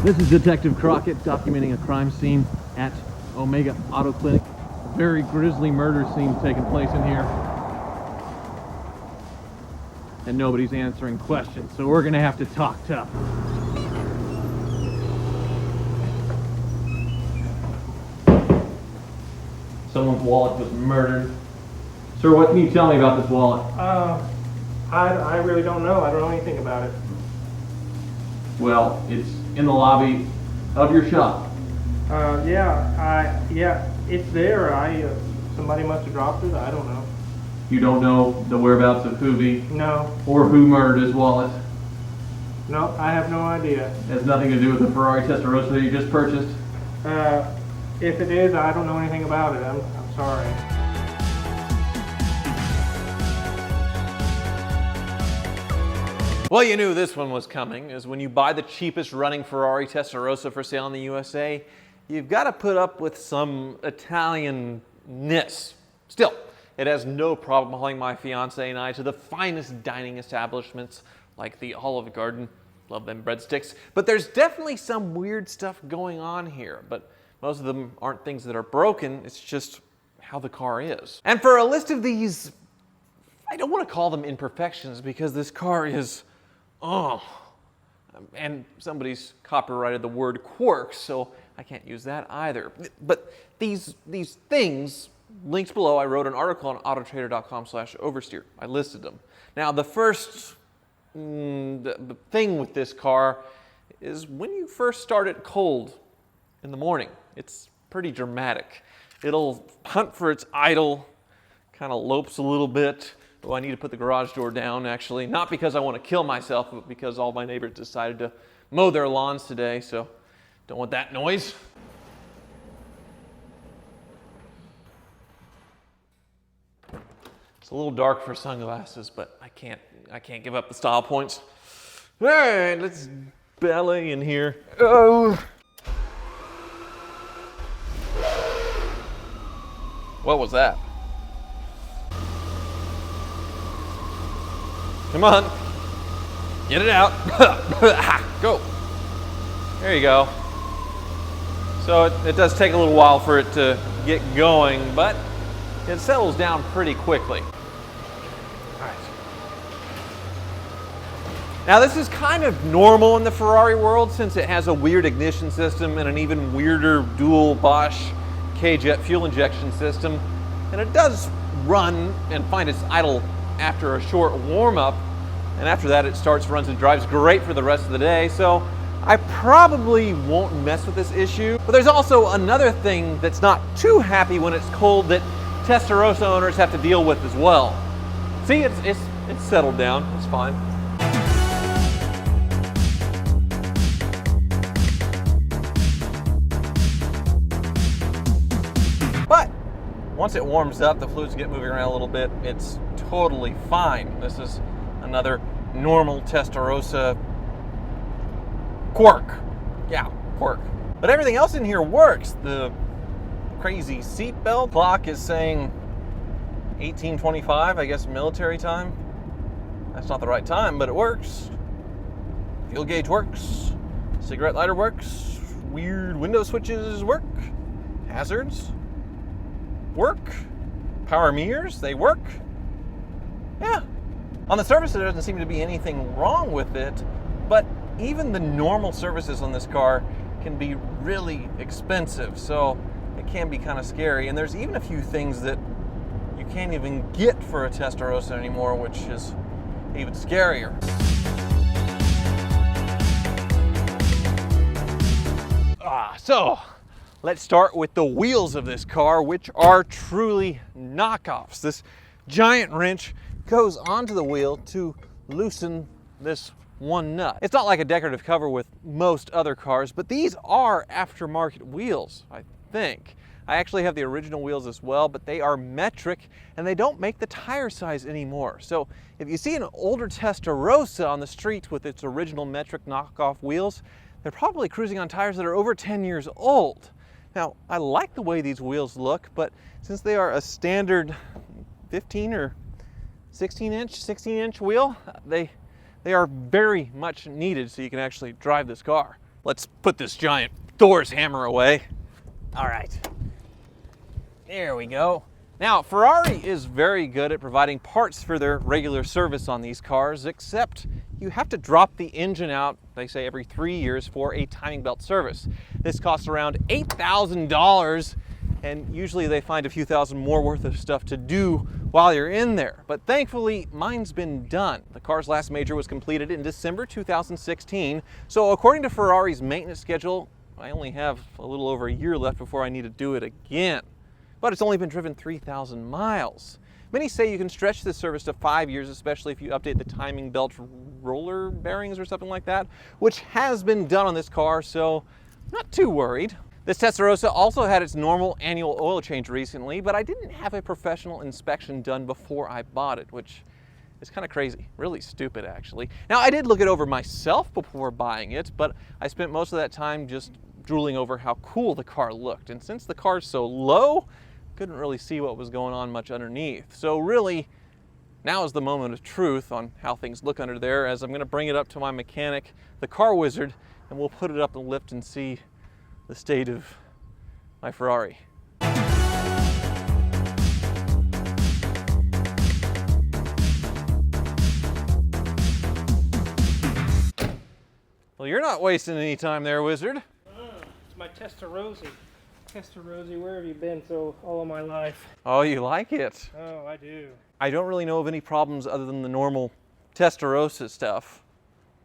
This is Detective Crockett documenting a crime scene at Omega Auto Clinic. A very grisly murder scene taking place in here. And nobody's answering questions, so we're gonna have to talk tough. Someone's wallet was murdered. Sir, what can you tell me about this wallet? I really don't know. I don't know anything about it. Well, it's in the lobby of your shop. Yeah, it's there. Somebody must have dropped it. I don't know. You don't know the whereabouts of Hoovy? No. Or who murdered his wallet? No, I have no idea. It has nothing to do with the Ferrari Testarossa that you just purchased? If it is, I don't know anything about it. I'm sorry. Well, you knew this one was coming, is when you buy the cheapest running Ferrari Testarossa for sale in the USA, you've got to put up with some Italian-ness. Still, it has no problem hauling my fiance and I to the finest dining establishments like the Olive Garden. Love them breadsticks. But there's definitely some weird stuff going on here, but most of them aren't things that are broken, it's just how the car is. And for a list of these, I don't want to call them imperfections because this car is, and somebody's copyrighted the word quirks, so I can't use that either. But these things, links below, I wrote an article on autotrader.com/oversteer. I listed them. Now the first the thing with this car is when you first start it cold in the morning, it's pretty dramatic. It'll hunt for its idle, kind of lopes a little bit. Oh, I need to put the garage door down, actually. Not because I want to kill myself, but because all my neighbors decided to mow their lawns today, so don't want that noise. It's a little dark for sunglasses, but I can't give up the style points. All right, let's ballet in here. Oh. What was that? Come on, get it out. Go. There you go. So it does take a little while for it to get going, but it settles down pretty quickly. All right. Now this is kind of normal in the Ferrari world since it has a weird ignition system and an even weirder dual Bosch K-Jet fuel injection system. And it does run and find its idle after a short warm-up, and after that it starts, runs, and drives great for the rest of the day, so I probably won't mess with this issue. But there's also another thing that's not too happy when it's cold that Testarossa owners have to deal with as well. See, it's settled down, it's fine. But once it warms up, the fluids get moving around a little bit, it's totally fine. This is another normal Testarossa quirk. Yeah, quirk. But everything else in here works. The crazy seatbelt clock is saying 18:25, I guess military time. That's not the right time, but it works. Fuel gauge works. Cigarette lighter works. Weird window switches work. Hazards work. Power mirrors, they work. Yeah. On the surface, there doesn't seem to be anything wrong with it, but even the normal services on this car can be really expensive, so it can be kind of scary. And there's even a few things that you can't even get for a Testarossa anymore, which is even scarier. So let's start with the wheels of this car, which are truly knockoffs. This giant wrench goes onto the wheel to loosen this one nut. It's not like a decorative cover with most other cars, but these are aftermarket wheels, I think. I actually have the original wheels as well, but they are metric and they don't make the tire size anymore. So if you see an older Testarossa on the streets with its original metric knockoff wheels, they're probably cruising on tires that are over 10 years old. Now, I like the way these wheels look, but since they are a standard 15 or 16-inch wheel, they are very much needed so you can actually drive this car. Let's put this giant Thor's hammer away. All right. There we go. Now, Ferrari is very good at providing parts for their regular service on these cars, except you have to drop the engine out, they say, every 3 years for a timing belt service. This costs around $8,000, and usually they find a few thousand more worth of stuff to do while you're in there. But thankfully, mine's been done. The car's last major was completed in December 2016, so according to Ferrari's maintenance schedule, I only have a little over a year left before I need to do it again. But it's only been driven 3,000 miles. Many say you can stretch this service to 5 years, especially if you update the timing belt roller bearings or something like that, which has been done on this car, so not too worried. This Testarossa also had its normal annual oil change recently, but I didn't have a professional inspection done before I bought it, which is kind of crazy, really stupid actually. Now, I did look it over myself before buying it, but I spent most of that time just drooling over how cool the car looked. And since the car's so low, couldn't really see what was going on much underneath. So really, now is the moment of truth on how things look under there, as I'm going to bring it up to my mechanic, the car wizard, and we'll put it up and lift and see the state of my Ferrari. Well, you're not wasting any time there, wizard. It's my Testarossa. Testarossa, where have you been all of my life? Oh, you like it? Oh, I do. I don't really know of any problems other than the normal Testarossa stuff.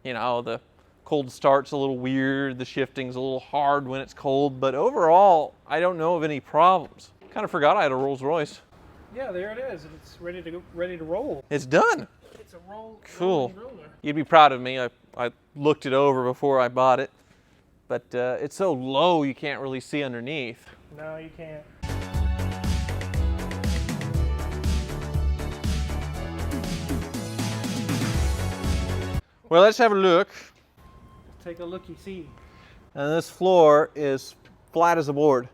You know, the cold start's a little weird, the shifting's a little hard when it's cold, but overall, I don't know of any problems. Kind of forgot I had a Rolls Royce. Yeah, there it is. It's ready to roll. It's done. It's a roll. Cool. Roller. You'd be proud of me. I looked it over before I bought it, but it's so low you can't really see underneath. No, you can't. Well, let's have a look. Take a looky-see. And this floor is flat as a board.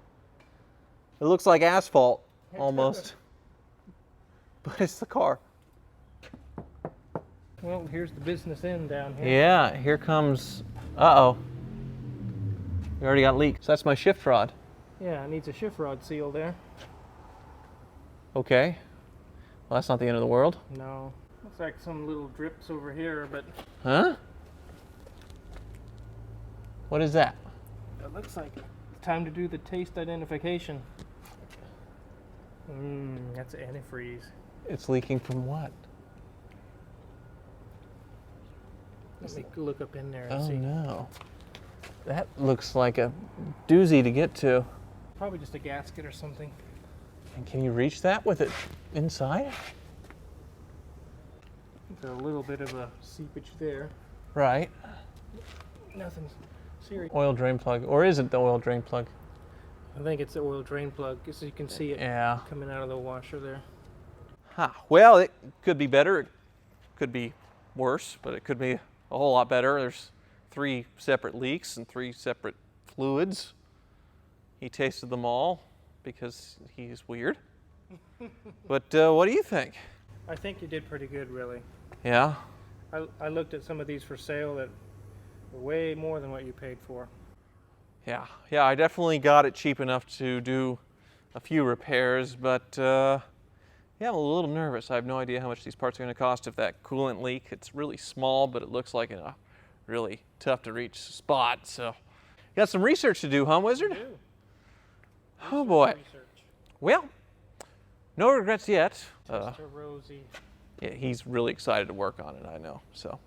It looks like asphalt, almost. But it's the car. Well, here's the business end down here. Yeah, here comes, uh-oh. We already got leaks. So that's my shift rod. Yeah, it needs a shift rod seal there. Okay. Well, that's not the end of the world. No. Looks like some little drips over here, but... Huh? What is that? It looks like it's time to do the taste identification. That's antifreeze. It's leaking from what? Let me look up in there and Oh see. no. That looks like a doozy to get to. Probably just a gasket or something. And can you reach that with it inside? There's a little bit of a seepage there. Right. Nothing serious. Oil drain plug. Or is it the oil drain plug? I think it's the oil drain plug, so you can see it Yeah. coming out of the washer there. Huh. Well, it could be better. It could be worse, but it could be a whole lot better. There's 3 separate leaks and 3 separate fluids. He tasted them all because he's weird. But what do you think? I think you did pretty good, really. Yeah? I looked at some of these for sale that were way more than what you paid for. Yeah. Yeah, I definitely got it cheap enough to do a few repairs, but yeah, I'm a little nervous. I have no idea how much these parts are going to cost. If that coolant leak, it's really small, but it looks like in a really tough to reach spot. So, you got some research to do, huh, Wizard? Oh boy. Well, no regrets yet. Testarossa. Yeah, he's really excited to work on it, I know. So,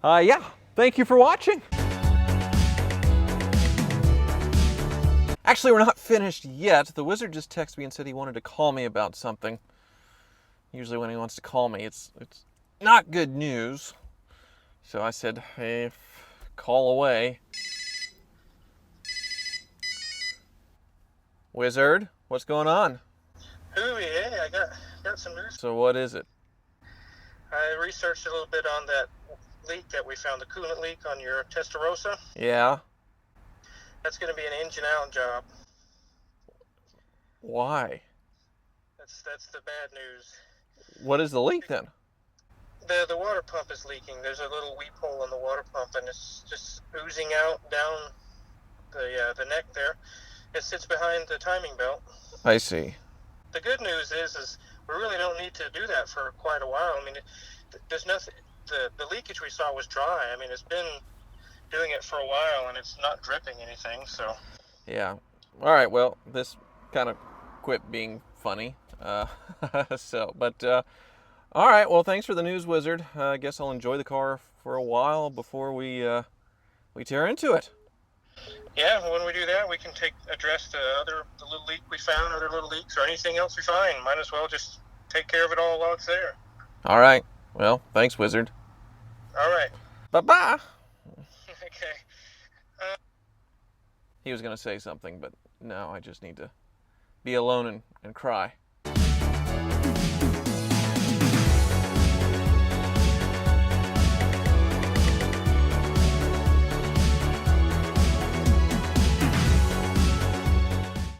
yeah, thank you for watching. Actually, we're not finished yet. The wizard just texted me and said he wanted to call me about something. Usually when he wants to call me, it's not good news. So I said, hey, call away. Wizard, what's going on? Ooh, yeah, I got some news. So what is it? I researched a little bit on that leak that we found, the coolant leak on your Testarossa. Yeah? That's going to be an engine out job. Why? That's the bad news. What is the leak then? The water pump is leaking. There's a little weep hole in the water pump, and it's just oozing out down the neck there. It sits behind the timing belt. I see. The good news is we really don't need to do that for quite a while. I mean, there's nothing. The leakage we saw was dry. I mean, it's been doing it for a while, and it's not dripping anything. So. Yeah. All right. Well, this kind of quit being funny. All right. Well, thanks for the news, Wizard. I guess I'll enjoy the car for a while before we tear into it. Yeah, when we do that, we can address the little leak we found, other little leaks, or anything else we find. Might as well just take care of it all while it's there. All right. Well, thanks, Wizard. All right. Bye-bye. Okay. He was going to say something, but no, I just need to be alone and cry.